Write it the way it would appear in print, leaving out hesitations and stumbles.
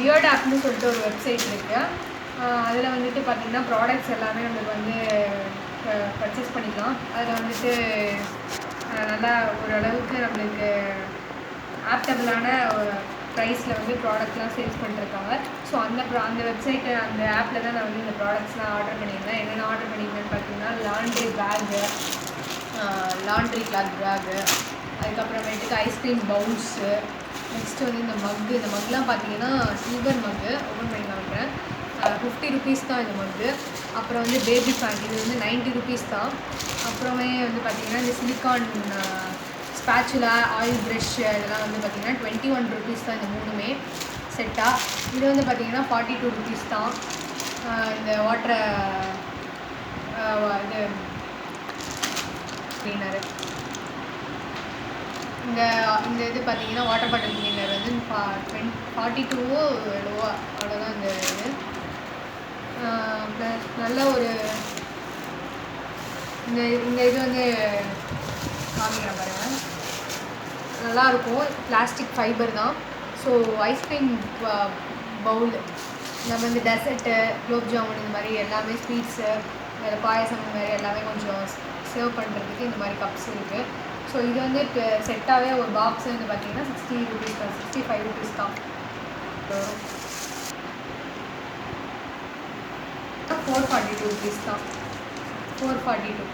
Beard ஆப்னு சொல்லிட்டு ஒரு website இருக்குது. அதில் வந்துட்டு பார்த்திங்கன்னா ப்ராடக்ட்ஸ் எல்லாமே நம்மளுக்கு வந்து பர்ச்சேஸ் பண்ணிக்கலாம். அதில் வந்துட்டு நல்லா ஓரளவுக்கு நம்மளுக்கு ஆப்டபிளான ப்ரைஸில் வந்து ப்ராடக்ட்லாம் சேல்ஸ் பண்ணிருக்காங்க. ஸோ அந்த வெப்சைட்டு அந்த ஆப்பில் தான் நான் வந்து இந்த ப்ராடக்ட்ஸ்லாம் ஆர்டர் பண்ணியிருந்தேன். என்னென்ன ஆர்டர் பண்ணியிருந்தேன்னு பார்த்தீங்கன்னா laundry bag, laundry cloth bag, அதுக்கப்புறமேட்டுக்கு ஐஸ்கிரீம் பவுல்ஸு, நெக்ஸ்ட்டு வந்து இந்த மக்லாம் பார்த்தீங்கன்னா சில்வர் மக்கு ஓப்பன் பண்ணி காமிக்கிறேன். 50 ருபீஸ் தான் இந்த மக்கு. அப்புறம் வந்து பேபி ஃபேண்ட் இது வந்து 90 ருபீஸ் தான். அப்புறமே வந்து பார்த்திங்கன்னா இந்த சிலிக்கான் ஸ்பேச்சுலா, ஆயில் ப்ரஷ் இதெல்லாம் வந்து பார்த்திங்கன்னா 21 ருபீஸ் தான் இந்த மூணுமே செட்டாக. இது வந்து பார்த்திங்கன்னா 42 ருபீஸ் தான். இந்த வாட்டரை இது க்ளீனரு இந்த இது பார்த்திங்கன்னா வாட்டர் பாட்டில் க்ளீனர் வந்து 42 எவ்வளவோ அவ்வளோதான் இந்த இது. ப்ளஸ் நல்ல ஒரு இந்த இது வந்து காமிக்கிறேன் பாருங்கள், நல்லாயிருக்கும். பிளாஸ்டிக் ஃபைபர் தான். ஸோ ஐஸ்கிரீம் பவுல் நம்ம வந்து டெசர்ட்டு, குலோப் ஜாமுன் இந்த மாதிரி எல்லாமே ஸ்வீட்ஸு, பாயசம் இந்த மாதிரி எல்லாமே கொஞ்சம் சர்வ் பண்ணுறதுக்கு இந்த மாதிரி கப்ஸ் இருக்குது. ஸோ இது வந்து செட்டாகவே ஒரு பாக்ஸ் வந்து பார்த்திங்கன்னா 60 ருபீஸ் தான், 65 ருபீஸ் தான். 442 ருபீஸ் தான், 442.